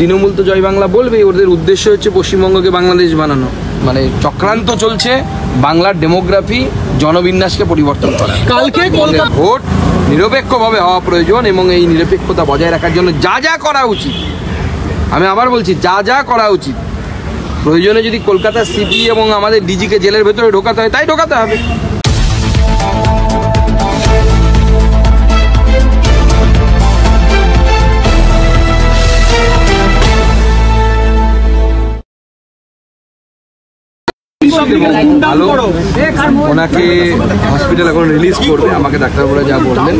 তৃণমূল তো জয় বাংলা বলবে, ওদের উদ্দেশ্য হচ্ছে পশ্চিমবঙ্গকে বাংলাদেশ বানানো, মানে চক্রান্ত চলছে বাংলার ডেমোগ্রাফি জনবিন্যাসকে পরিবর্তন করা। কালকে ভোট নিরপেক্ষভাবে হওয়া প্রয়োজন এবং এই নিরপেক্ষতা বজায় রাখার জন্য যা যা করা উচিত, আমি আবার বলছি যা যা করা উচিত, প্রয়োজনে যদি কলকাতার সিপি এবং আমাদের ডিজিকে জেলের ভেতরে ঢোকাতে হয় তাই ঢোকাতে হবে। ভালো, ওনাকে হসপিটাল এখন রিলিজ করবে, আমাকে ডাক্তারবাবুরা যা বললেন।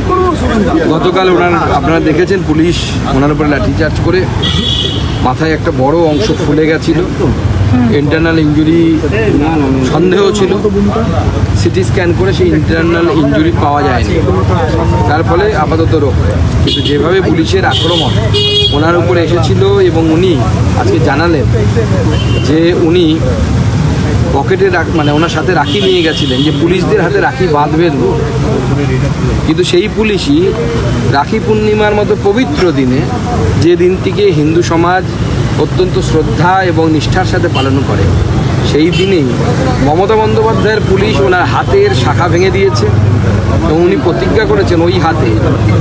গতকাল আপনারা দেখেছেন পুলিশ ওনার উপরে লাঠিচার্জ করে মাথায় একটা বড় অংশ ফুলে গেছিল, ইন্টারনাল ইঞ্জুরি সন্দেহ ছিল, সিটি স্ক্যান করে সেই ইন্টারনাল ইঞ্জুরি পাওয়া যায়নি, তার ফলে আপাতত রোগ। কিন্তু যেভাবে পুলিশের আক্রমণ ওনার উপরে এসেছিল এবং উনি আজকে জানালেন যে উনি পকেটে মানে ওনার সাথে রাখি নিয়ে গেছিলেন, যে পুলিশদের হাতে রাখি বাঁধবেন, কিন্তু সেই পুলিশই রাখি পূর্ণিমার মতো পবিত্র দিনে, যে দিনটিকে হিন্দু সমাজ অত্যন্ত শ্রদ্ধা এবং নিষ্ঠার সাথে পালন করে, সেই দিনেই মমতা বন্দ্যোপাধ্যায়ের পুলিশ ওনার হাতের শাখা ভেঙে দিয়েছে এবং উনি প্রতিজ্ঞা করেছেন ওই হাতে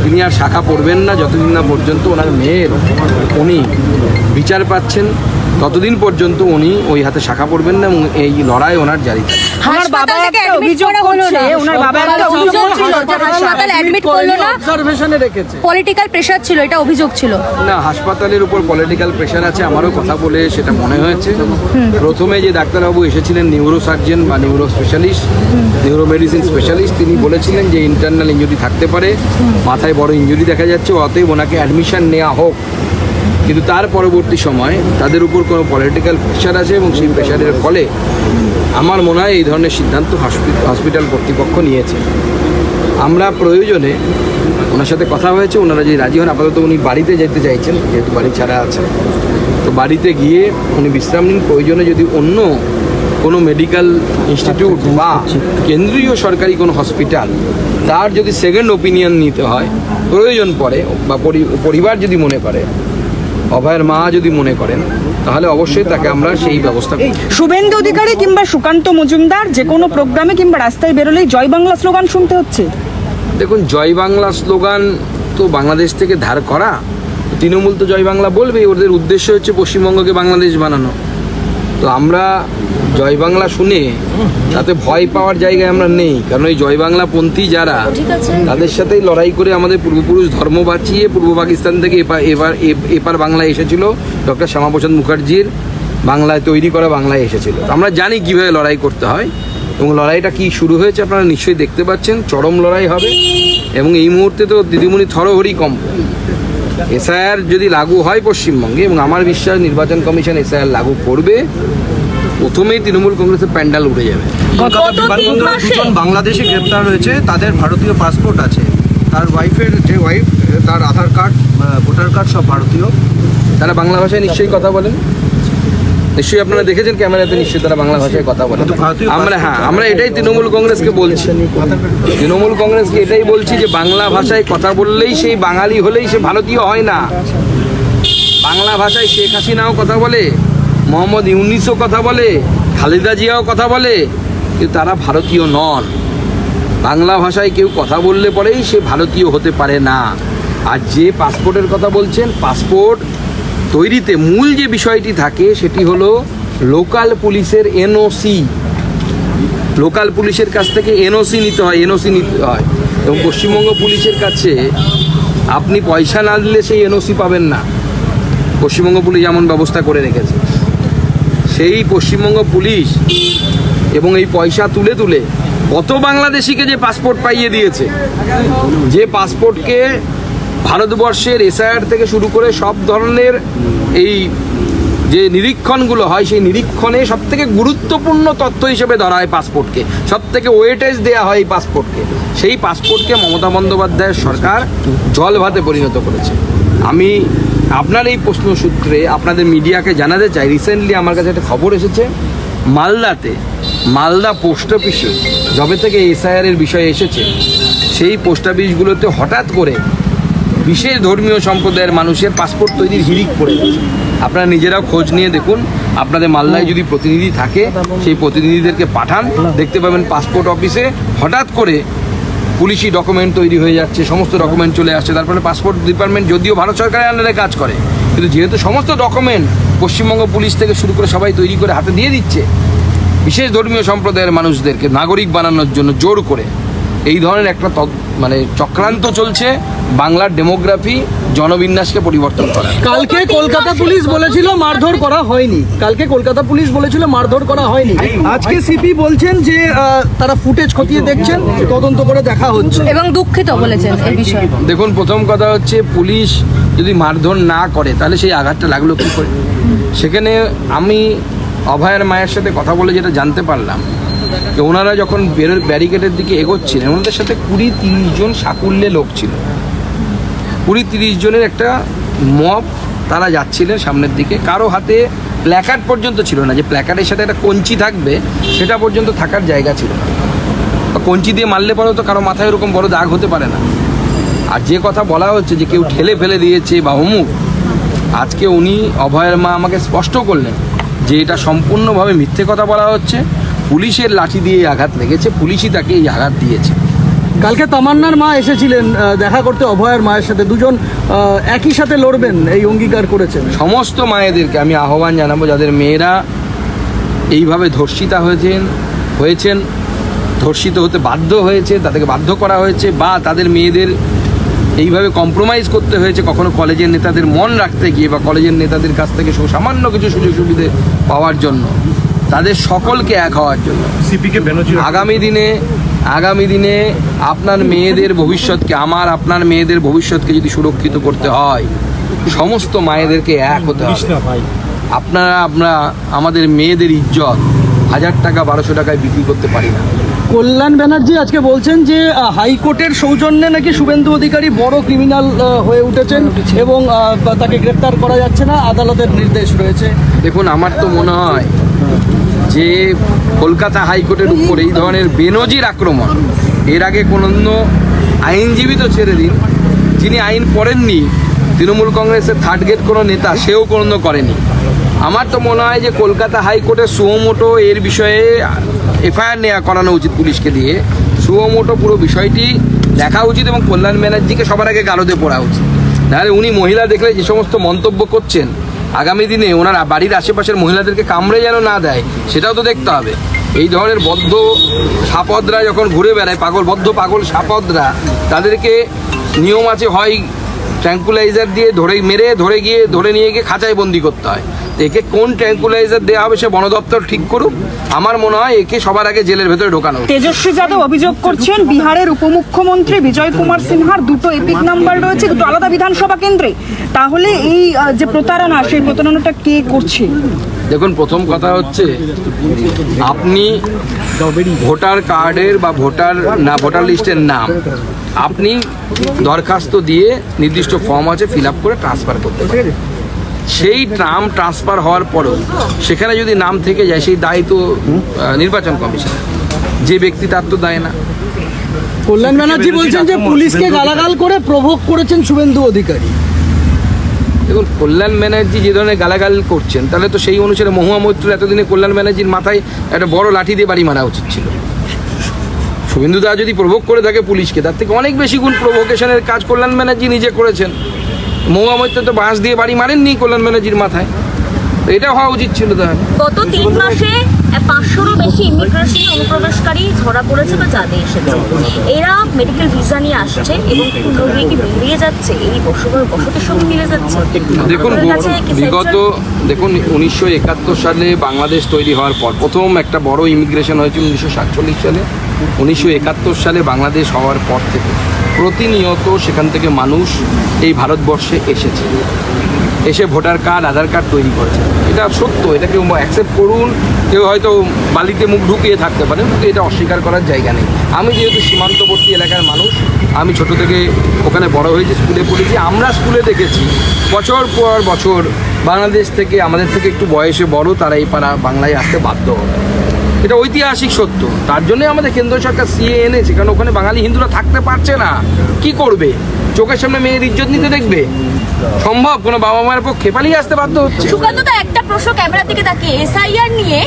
তিনি আর শাখা পরবেন না যতদিন না পর্যন্ত ওনার মেয়ের উনি বিচার পাচ্ছেন, ততদিন পর্যন্ত উনি ওই হাতে শাখা পড়বেন না এবং এই লড়াই ওনার জারি থাকবে। ওনার বাবা একটা অভিযোগ করছে, ওনার বাবা একটা অভিযোগ ছিল যে হাসপাতালে অ্যাডমিট করলো না, অবজারভেশনে রেখেছে, পলিটিক্যাল প্রেসার ছিল, এটা অভিযোগ ছিল। না, হাসপাতালের উপর পলিটিক্যাল প্রেসার আছে আমারও কথা বলে সেটা মনে হয়েছে। প্রথমে যে ডাক্তারবাবু এসেছিলেন নিউরো সার্জন বা neuro specialist, neuro medicine specialist, তিনি বলেছিলেন যে ইন্টারনাল ইঞ্জুরি থাকতে পারে, মাথায় বড় ইঞ্জুরি দেখা যাচ্ছে, অতএব ওনাকে অ্যাডমিশন নেওয়া হোক। কিন্তু তার পরবর্তী সময় তাদের উপর কোনো পলিটিক্যাল প্রেশার আছে এবং সেই প্রেশারের ফলে আমার মনে হয় এই ধরনের সিদ্ধান্ত হসপিটাল কর্তৃপক্ষ নিয়েছে। আমরা প্রয়োজনে ওনার সাথে কথা হয়েছে, ওনারা যদি রাজি হন, আপাতত উনি বাড়িতে যেতে চাইছেন, যেহেতু বাড়ি ছাড়া আছে, তো বাড়িতে গিয়ে উনি বিশ্রাম নিন। প্রয়োজনে যদি অন্য কোনো মেডিকেল ইনস্টিটিউট বা কেন্দ্রীয় সরকারি কোনো হসপিটাল তার যদি সেকেন্ড ওপিনিয়ন নিতে হয় প্রয়োজন পড়ে, বা পরিবার যদি মনে করে, অভয়ের মা যদি মনে করেন, তাহলে অবশ্যই তাকে আমরা সেই ব্যবস্থা করি। শুভেন্দু অধিকারী কিংবা সুকান্ত মজুমদার যে কোনো প্রোগ্রামে কিংবা রাস্তায় বেরোলেই জয় বাংলা স্লোগান শুনতে হচ্ছে। দেখুন, জয় বাংলা স্লোগান তো বাংলাদেশ থেকে ধার করা, তৃণমূল তো জয় বাংলা বলবে, ওদের উদ্দেশ্য হচ্ছে পশ্চিমবঙ্গকে বাংলাদেশ বানানো। তো আমরা জয় বাংলা শুনে তাতে ভয় পাওয়ার জায়গায় আমরা নেই, কারণ এই জয় বাংলা পন্থী যারা, তাদের সাথেই লড়াই করে আমাদের পূর্বপুরুষ ধর্ম বাঁচিয়ে পূর্ব পাকিস্তান থেকে এপার বাংলায় এসেছিল, ডক্টর শ্যামাপ্রসাদ মুখার্জির বাংলায় তৈরি করা বাংলায় এসেছিল। আমরা জানি কীভাবে লড়াই করতে হয় এবং লড়াইটা কি শুরু হয়েছে আপনারা নিশ্চয়ই দেখতে পাচ্ছেন, চরম লড়াই হবে। এবং এই মুহূর্তে তো দিদিমণি থরহরি কম, এসআইআর যদি লাগু হয় পশ্চিমবঙ্গে, এবং আমার বিশ্বাস নির্বাচন কমিশন এসআইআর লাগু করবে, প্রথমেই তৃণমূল কংগ্রেসের প্যান্ডাল উঠে যাবে। দুজন বাংলাদেশে গ্রেপ্তার হয়েছে, তাদের ভারতীয় পাসপোর্ট আছে, তার ওয়াইফের যে ওয়াইফ, তার আধার কার্ড, ভোটার কার্ড সব ভারতীয়। তারা বাংলা ভাষায় নিশ্চয়ই কথা বলেন, নিশ্চয়ই আপনারা দেখেছেন ক্যামেরাতে, নিশ্চয়ই তারা বাংলা ভাষায় কথা বলেন। আমরা এটাই তৃণমূল কংগ্রেসকে বলছি, তৃণমূল কংগ্রেসকে এটাই বলছি যে বাংলা ভাষায় কথা বললেই সেই বাঙালি হলেই সে ভারতীয় হয় না। বাংলা ভাষায় শেখ হাসিনাও কথা বলে, মোহাম্মদ ইউনিসও কথা বলে, খালেদা জিয়াও কথা বলে, কিন্তু তারা ভারতীয় নন। বাংলা ভাষায় কেউ কথা বললে পরেই সে ভারতীয় হতে পারে না। আর যে পাসপোর্টের কথা বলছেন, পাসপোর্ট তৈরিতে মূল যে বিষয়টি থাকে সেটি হলো লোকাল পুলিশের এনওসি, লোকাল পুলিশের কাছ থেকে এনওসি নিতে হয়, এবং পশ্চিমবঙ্গ পুলিশের কাছে আপনি পয়সা না দিলে সেই এনওসি পাবেন না। পশ্চিমবঙ্গ পুলিশ এমন ব্যবস্থা করে রেখেছে, সেই পশ্চিমবঙ্গ পুলিশ এবং এই পয়সা তুলে তুলে কত বাংলাদেশিকে যে পাসপোর্ট পাইয়ে দিয়েছে, যে পাসপোর্টকে ভারতবর্ষের এসআইআর থেকে শুরু করে সব ধরনের এই যে নিরীক্ষণগুলো হয়, সেই নিরীক্ষণে সবথেকে গুরুত্বপূর্ণ তথ্য হিসেবে ধরা হয় পাসপোর্টকে, সবথেকে ওয়েটেজ দেওয়া হয় এই পাসপোর্টকে। সেই পাসপোর্টকে মমতা বন্দ্যোপাধ্যায়ের সরকার জল ভাতে পরিণত করেছে। আমি আপনার এই প্রশ্ন সূত্রে আপনাদের মিডিয়াকে জানাতে চাই, রিসেন্টলি আমার কাছে একটা খবর এসেছে, মালদা পোস্ট অফিসে যবে থেকে এসআইআর এর বিষয় এসেছে, সেই পোস্ট অফিসগুলোতে হঠাৎ করে বিশেষ ধর্মীয় সম্প্রদায়ের মানুষের পাসপোর্ট তৈরির হিড়িক পড়ে গেছে। আপনারা নিজেরাও খোঁজ নিয়ে দেখুন, আপনাদের মালদায় যদি প্রতিনিধি থাকে সেই প্রতিনিধিদেরকে পাঠান, দেখতে পাবেন পাসপোর্ট অফিসে হঠাৎ করে পুলিশি ডকুমেন্ট তৈরি হয়ে যাচ্ছে, সমস্ত ডকুমেন্ট চলে আসছে। তারপরে পাসপোর্ট ডিপার্টমেন্ট যদিও ভারত সরকারের আন্ডারে কাজ করে, কিন্তু যেহেতু সমস্ত ডকুমেন্ট পশ্চিমবঙ্গ পুলিশ থেকে শুরু করে সবাই তৈরি করে হাতে দিয়ে দিচ্ছে, বিশেষ ধর্মীয় সম্প্রদায়ের মানুষদেরকে নাগরিক বানানোর জন্য জোর করে এই ধরনের একটা চক্রান্ত চলছে বাংলার ডেমোগ্রাফি জনবিন্যাসকে পরিবর্তন করা। কালকে কলকাতা পুলিশ বলেছিল মারধর করা হয়নি, আজকে সিপি বলছেন যে তারা ফুটেজ খতিয়ে দেখছেন, তদন্ত করে দেখা হচ্ছে এবং দুঃখিত বলেছেন এই বিষয়ে। দেখুন, প্রথম কথা হচ্ছে পুলিশ যদি মারধর না করে তাহলে সেই আঘাতটা লাগলো কী করে? সেখানে আমি অভয়ের মায়ের সাথে কথা বলে যেটা জানতে পারলাম যে ওনারা যখন ব্যারিকেডের দিকে এগোচ্ছিলেন, ওনাদের সাথে 20-30 জন সাকুল্যে লোক ছিল। 20-30 জনের একটা মব, তারা যাচ্ছিলেন সামনের দিকে। কারো হাতে প্ল্যাকার্ড পর্যন্ত ছিল না, যে প্ল্যাকার্ডের সাথে একটা কঞ্চি থাকবে সেটা পর্যন্ত থাকার জায়গা ছিল না। কঞ্চি দিয়ে মারলে পরেও তো কারো মাথায় এরকম বড় দাগ হতে পারে না। আর যে কথা বলা হচ্ছে যে কেউ ঠেলে ফেলে দিয়েছে বা অমুক, আজকে উনি অভয়ের মা আমাকে স্পষ্ট করলেন যে এটা সম্পূর্ণভাবে মিথ্যে কথা বলা হচ্ছে। পুলিশের লাঠি দিয়ে আঘাত লেগেছে, পুলিশই তাকে এই আঘাত দিয়েছে। কালকে তামান্নার মা এসেছিলেন দেখা করতে অভয়ের মায়ের সাথে, দুজন একই সাথে লড়বেন এই অঙ্গীকার করেছেন। সমস্ত মায়েদেরকে আমি আহ্বান জানাবো, যাদের মেয়েরা এইভাবে ধর্ষিতা হয়েছেন, ধর্ষিত হতে বাধ্য হয়েছে, তাদেরকে বাধ্য করা হয়েছে, বা তাদের মেয়েদের এইভাবে কম্প্রোমাইজ করতে হয়েছে কখনো কলেজের নেতাদের মন রাখতে গিয়ে বা কলেজের নেতাদের কাছ থেকে সামান্য কিছু সুযোগ সুবিধে পাওয়ার জন্য, তাদের সকলকে এক হওয়ার জন্য আগামী দিনে আপনার মেয়েদের ভবিষ্যৎকে, আপনার মেয়েদের ভবিষ্যৎকে যদি সুরক্ষিত করতে হয়, সমস্ত মায়েদেরকে এক হতে হবে। আমরা আমাদের মেয়েদের ইজ্জত 1000 টাকা 1200 টাকায় বিক্রি করতে পারি না। কল্যাণ ব্যানার্জি আজকে বলছেন যে হাইকোর্টের সৌজন্যে নাকি শুভেন্দু অধিকারী বড় ক্রিমিনাল হয়ে উঠেছেন এবং তাকে গ্রেপ্তার করা যাচ্ছে না, আদালতের নির্দেশ রয়েছে। দেখুন, আমার তো মনে হয় যে কলকাতা হাইকোর্টের উপর এই ধরনের বেনজির আক্রমণ এর আগে কোনো আইনজীবী তো ছেড়ে দিন, যিনি আইন পড়েননি, তৃণমূল কংগ্রেসের থার্ড গ্রেড কোনো নেতা, সেও কোনো করেনি। আমার তো মনে হয় যে কলকাতা হাইকোর্টের সুমোটো এর বিষয়ে এফআইআর করানো উচিত পুলিশকে দিয়ে। সুমোটো পুরো বিষয়টি দেখা উচিত এবং কল্যাণ ব্যানার্জিকে সবার আগে গারদে পড়া উচিত। নাহলে উনি মহিলা দেখলে যে সমস্ত মন্তব্য করছেন, আগামী দিনে ওনার বাড়ির আশেপাশের মহিলাদেরকে কামড়ে যেন না দেয়, সেটাও তো দেখতে হবে। এই ধরনের বদ্ধ সাপদরা যখন ঘুরে বেড়ায়, পাগল সাপদরা, তাদেরকে নিয়ম আছে, হয় ট্র্যাঙ্কুলাইজার দিয়ে ধরে নিয়ে গিয়ে খাঁচায় বন্দি করতে হয়। একে কোন ট্র্যাঙ্কুলাইজার দেওয়া হবে সে বন দপ্তর ঠিক করুক। আমার মনে হয় একে সবার আগে জেলের ভেতরে ঢোকানো। তেজস্বী যাদব অভিযোগ করছেন বিহারের উপমুখ্যমন্ত্রী বিজয় কুমার সিনহার 2টো এপিক নাম্বার রয়েছে 2টো আলাদা বিধানসভা কেন্দ্রে। তাহলে এই যে প্রতারণা, সেই প্রতারণাটা কে করছে? দেখুন, প্রথম কথা হচ্ছে আপনি ভোটার কার্ডের বা ভোটার লিস্টের নাম আপনি দরখাস্ত দিয়ে নির্দিষ্ট ফর্ম আছে ফিল আপ করে ট্রান্সফার করতে পারেন। সেই নাম ট্রান্সফার হওয়ার পরেও সেখানে যদি নাম থেকে যায়, সেই দায় তো নির্বাচন কমিশন, যে ব্যক্তি তার তো দায় না। কল্যাণ ব্যানার্জি বলছেন যে পুলিশকে গালাগাল করে প্রভোগ করেছেন শুভেন্দু অধিকারী। দেখুন, কল্যাণ ব্যানার্জি যে ধরনের গালাগাল করছেন, তাহলে তো সেই অনুসারে মহুয়া মৈত্র এতদিনে কল্যাণ ব্যানার্জির মাথায় একটা বড় লাঠি দিয়ে বাড়ি মারা উচিত ছিল। শুভেন্দু দা যদি প্রভোগ করে থাকে পুলিশকে, তার থেকে অনেক বেশি গুণ প্রভোকেশনের কাজ কল্যাণ ব্যানার্জি নিজে করেছেন। মহুয়া মৈত্র তো বাঁশ দিয়ে বাড়ি মারেননি কল্যাণ ব্যানার্জির মাথায়, এটা হওয়া উচিত ছিল। তাহলে গত 3 মাসে 500-রও বেশি ইমিগ্রেশন অনুপ্রবেশকারী ধরা পড়েছে বা জাদে এসেছে। এরা মেডিকেল ভিসা নিয়ে আসছে এবং পুনরায় কি বেরিয়ে যাচ্ছে, এই বসতির সঙ্গে মিলে যাচ্ছে। দেখুন, 1971 সালে বাংলাদেশ তৈরি হওয়ার পর প্রথম একটা বড় ইমিগ্রেশন হয়েছে 1947 সালে। 1971 সালে বাংলাদেশ হওয়ার পর থেকে প্রতিনিয়ত সেখান থেকে মানুষ এই ভারতবর্ষে এসে ভোটার কার্ড, আধার কার্ড তৈরি করেছে। এটা সত্য, এটা কেউ অ্যাকসেপ্ট করুন, কেউ হয়তো বালিতে মুখ ঢুকিয়ে থাকতে পারে, কিন্তু এটা অস্বীকার করার জায়গা নেই। আমি যেহেতু সীমান্তবর্তী এলাকার মানুষ, আমি ছোট থেকে ওখানে বড় হয়েছি, স্কুলে পড়েছি। আমরা স্কুলে দেখেছি বছর পর বছর বাংলাদেশ থেকে, আমাদের থেকে একটু বয়সে বড়, তারা এই পাড়া বাংলায় আসতে বাধ্য হবে। এটা ঐতিহাসিক সত্য। তার জন্যই আমাদের কেন্দ্র সরকার সিএ এনেছে, কারণ ওখানে বাঙালি হিন্দুরা থাকতে পারছে না। কি করবে? চোখের সামনে মেয়ের ইজ্জত নিতে দেখবে? সম্ভব? কোনো বাবা মায়ের পক্ষে পালিয়ে আসতে বাধ্য হচ্ছে। সুকান্তদা, একটা প্রশ্ন ক্যামেরা থেকে তাকিয়ে, এসআইআর নিয়ে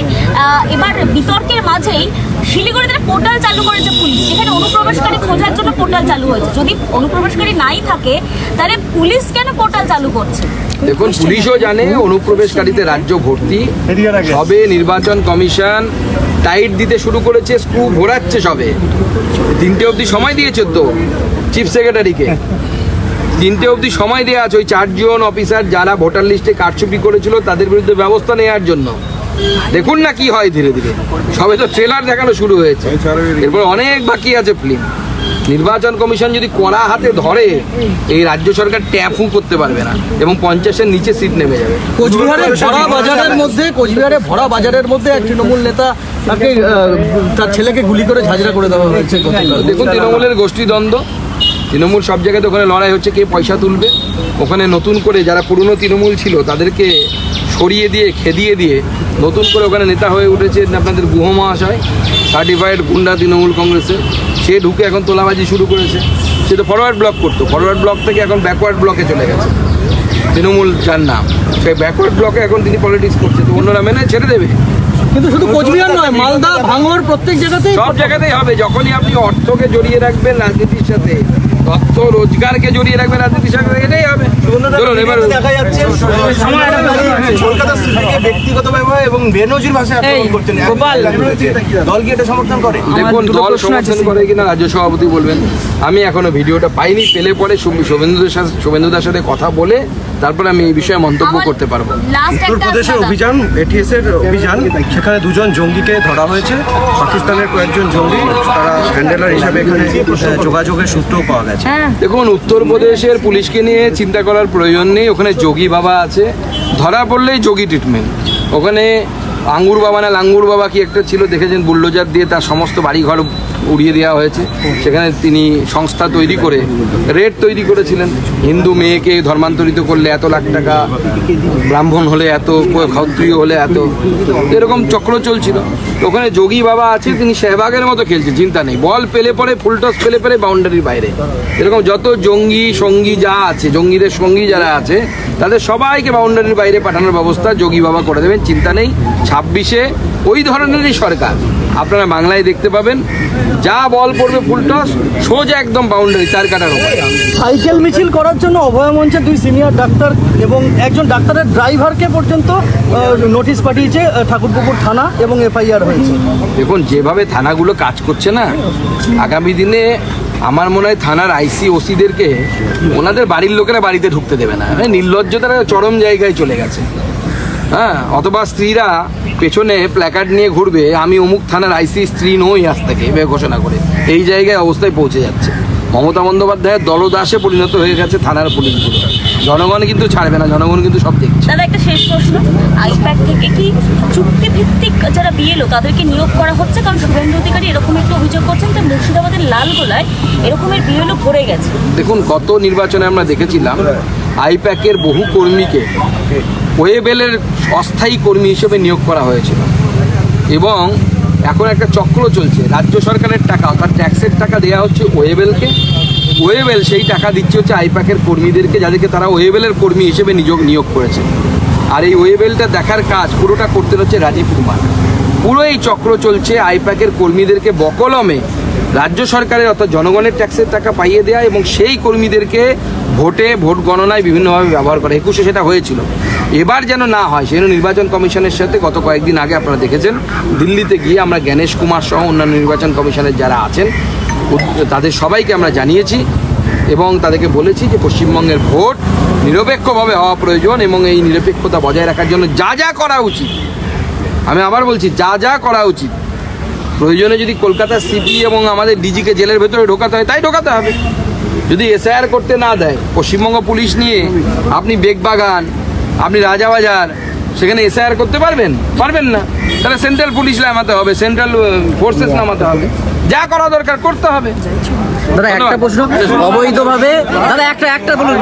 এবার বিতর্কের মাঝেই শিলিগুড়িতে পোর্টাল চালু করেছে পুলিশ, যেখানে অনুপ্রবেশকারী খোঁজার জন্য পোর্টাল চালু হয়েছে। যদি অনুপ্রবেশকারী নাই থাকে তাহলে পুলিশ কেন পোর্টাল চালু করছে? দেখুন, পুলিশও জানে অনুপ্রবেশকারীতে রাজ্য ভর্তি, সবে নির্বাচন কমিশন টাইট দিতে শুরু করেছে, স্ক্রু ঘোরাচ্ছে সবে। 3টে অবধি সময় দিয়েছে তো চিফ সেক্রেটারিকে, 3টে অবধি সময় দেওয়া আছে ওই 4 জন অফিসার যারা ভোটার লিস্টে কারচুপি করেছিল তাদের বিরুদ্ধে ব্যবস্থা নেওয়ার জন্য। দেখুন না কি হয় ধীরে ধীরে, সবে তো ট্রেলার দেখানো শুরু হয়েছে, এরপর অনেক বাকি আছে ফিল্ম। নির্বাচন কমিশন যদি কড়া হাতে ধরে, এই রাজ্য সরকার ট্যাপু করতে পারবে না এবং 50-এর নিচে সিট নেমে যাবে। কোচবিহারে ভরা বাজারের মধ্যে এক তৃণমূল নেতা তাকে তার ছেলেকে গুলি করে ঝাঁঝরা করে দেওয়া হয়েছে। দেখুন, তৃণমূলের গোষ্ঠীদ্বন্দ্ব, তৃণমূল সব জায়গাতে ওখানে লড়াই হচ্ছে কে পয়সা তুলবে। ওখানে নতুন করে যারা পুরনো তৃণমূল ছিল তাদেরকে সরিয়ে দিয়ে খেদিয়ে দিয়ে নতুন করে ওখানে নেতা হয়ে উঠেছে আপনাদের গুহ মহাশয়, সার্টিফাইড গুন্ডা তৃণমূল কংগ্রেসের। সে ঢুকে এখন তোলাবাজি শুরু করেছে। সে তো ফরওয়ার্ড ব্লক করতো, ফরওয়ার্ড ব্লক থেকে এখন ব্যাকওয়ার্ড ব্লকে চলে গেছে তৃণমূল যার নাম, সেই ব্যাকওয়ার্ড ব্লকে এখন তিনি পলিটিক্স করছে। তো অন্যরা মেনে ছেড়ে দেবে? কিন্তু শুধু কোচবিহার নয়, মালদা, ভাঙড়, প্রত্যেক জায়গাতেই, সব জায়গাতেই হবে। যখনই আপনি অর্থকে জড়িয়ে রাখবেন রাজনীতির সাথে, অর্থ রোজগারকে জড়িয়ে রাখবেন রাজনীতির সাথে, এটাই হবে। চলুন এবার দেখা যাচ্ছে কলকাতা সিটিকে ব্যক্তিগতভাবে এবং বেনজির ভাষায় আক্রমণ করছেন। দল কি এটা সমর্থন করে? দেখুন, দল সমর্থন করে কিনা রাজ্য সভাপতি বলবেন। আমি এখনো ভিডিওটা পাইনি, পেলে পরে শুভেন্দুদার সাথে কথা বলে তারপরে আমি এই বিষয়ে মন্তব্য করতে পারবো। উত্তরপ্রদেশের অভিযান, এটিএস এর অভিযান, সেখানে 2 জন জঙ্গিকে ধরা হয়েছে। পাকিস্তানের কয়েকজন জঙ্গি তারা হ্যান্ডেলার হিসাবে এখানে যোগাযোগের সূত্রও পাওয়া গেছে। দেখুন, উত্তরপ্রদেশের পুলিশকে নিয়ে চিন্তা করার প্রয়োজন নেই। ওখানে যোগী বাবা আছে, ধরা পড়লেই যোগী ট্রিটমেন্ট। ওখানে আঙ্গুর বাবা না লাঙ্গুর বাবা কি একটা ছিল, দেখেছেন, বুলডোজার দিয়ে তার সমস্ত বাড়িঘর উড়িয়ে দেওয়া হয়েছে। সেখানে তিনি সংস্থা তৈরি করে রেট তৈরি করেছিলেন, হিন্দু মেয়েকে ধর্মান্তরিত করলে এত লাখ টাকা, ব্রাহ্মণ হলে এত, ক্ষত্রিয় হলে এত, এরকম চক্র চলছিল। ওখানে যোগী বাবা আছে, তিনি শেহবাগের মতো খেলছেন, চিন্তা নেই। বল পেলে পরে, ফুলটস পেলে পরে বাউন্ডারির বাইরে। এরকম যত জঙ্গি সঙ্গী যা আছে, জঙ্গিদের সঙ্গী যারা আছে, তাদের সবাইকে বাউন্ডারির বাইরে পাঠানোর ব্যবস্থা যোগী বাবা করে দেবেন, চিন্তা নেই। 26-এ ওই ধরনেরই সরকার আপনারা বাংলায় দেখতে পাবেন। যা বল পড়বে ফুলটস, সোজা একদম বাউন্ডারি, 4 কাটার উপর। সাইকেল মিছিল করার জন্য অভয় মঞ্চের 2 সিনিয়র ডাক্তার এবং একজন ডাক্তারের ড্রাইভারকে পর্যন্ত নোটিশ পাঠিয়েছে ঠাকুরপুকুর থানা এবং এফআইআর হয়েছে। দেখুন, যেভাবে থানাগুলো কাজ করছে না, আগামী দিনে আমার মনে হয় থানার আইসি ওসিদেরকে ওনাদের বাড়ির লোকেরা বাড়িতে ঢুকতে দেবে না। নির্লজ্জতারা চরম জায়গায় চলে গেছে। হ্যাঁ, অথবা স্ত্রীরা পেছনে প্ল্যাকার্ড নিয়ে ঘুরবে, আমি অমুক থানার আইসি স্ত্রী নই আজ থেকে, এভাবে ঘোষণা করে এই জায়গায় অবস্থায় পৌঁছে যাচ্ছে। মমতা বন্দ্যোপাধ্যায়ের দলদাসে পরিণত হয়ে গেছে থানার পুলিশগুলো। জনগণ কিন্তু ছাড়বে না, জনগণ কিন্তু সব দেখছে। দাদা, একটা শেষ প্রশ্ন, আইপ্যাক থেকে কি চুক্তিভিত্তিক যারা বিএলও তাদেরকে নিয়োগ করা হচ্ছে? কারণ শুভেন্দু অধিকারী এরকম একটু অভিযোগ করছেন যে মুর্শিদাবাদের লালগোলায় এরকমের বিএলও ভরে গেছে। দেখুন, গত নির্বাচনে আমরা দেখেছিলাম আইপ্যাকের বহু কর্মীকে ওয়েবেলের অস্থায়ী কর্মী হিসেবে নিয়োগ করা হয়েছিল এবং এখন একটা চক্র চলছে। রাজ্য সরকারের টাকা অর্থাৎ ট্যাক্সের টাকা দেওয়া হচ্ছে ওয়েবেলকে, ওয়েবেল সেই টাকা দিচ্ছে হচ্ছে আইপ্যাকের কর্মীদেরকে, যাদেরকে তারা ওয়েবেলের কর্মী হিসেবে নিয়োগ করেছে। আর এই ওয়েবেলটা দেখার কাজ পুরোটা করতে হচ্ছে রাজীব কুমার। পুরো এই চক্র চলছে আইপ্যাকের কর্মীদেরকে বকলমে রাজ্য সরকারের অর্থাৎ জনগণের ট্যাক্সের টাকা পাইয়ে দেওয়া এবং সেই কর্মীদেরকে ভোট গণনায় বিভিন্নভাবে ব্যবহার করা। 21-এ সেটা হয়েছিল, এবার যেন না হয় সেজন্য নির্বাচন কমিশনের সাথে গত কয়েকদিন আগে আপনারা দেখেছেন দিল্লিতে গিয়ে আমরা জ্ঞানেশ কুমার সহ অন্যান্য নির্বাচন কমিশনের যারা আছেন তাদের সবাইকে আমরা জানিয়েছি এবং তাদেরকে বলেছি যে পশ্চিমবঙ্গের ভোট নিরপেক্ষভাবে হওয়া প্রয়োজন এবং এই নিরপেক্ষতা বজায় রাখার জন্য যা যা করা উচিত, আমি আবার বলছি যা যা করা উচিত, প্রয়োজনে যদি কলকাতার সিপি এবং আমাদের ডিজিকে জেলের ভেতরে ঢোকাতে হয় তাই ঢোকাতে হবে। যদি এসআইআর করতে না দেয়, পশ্চিমবঙ্গ পুলিশ নিয়ে আপনি বেগবাগান, আপনি রাজাবাজার, সেখানে এসআইআর করতে পারবেন না। তাহলে সেন্ট্রাল পুলিশ নামাতে হবে, সেন্ট্রাল ফোর্সেস নামাতে হবে, যা করা দরকার করতে হবে। দাদা একটা প্রশ্ন, অবৈধভাবে দাদা একটা বলুন।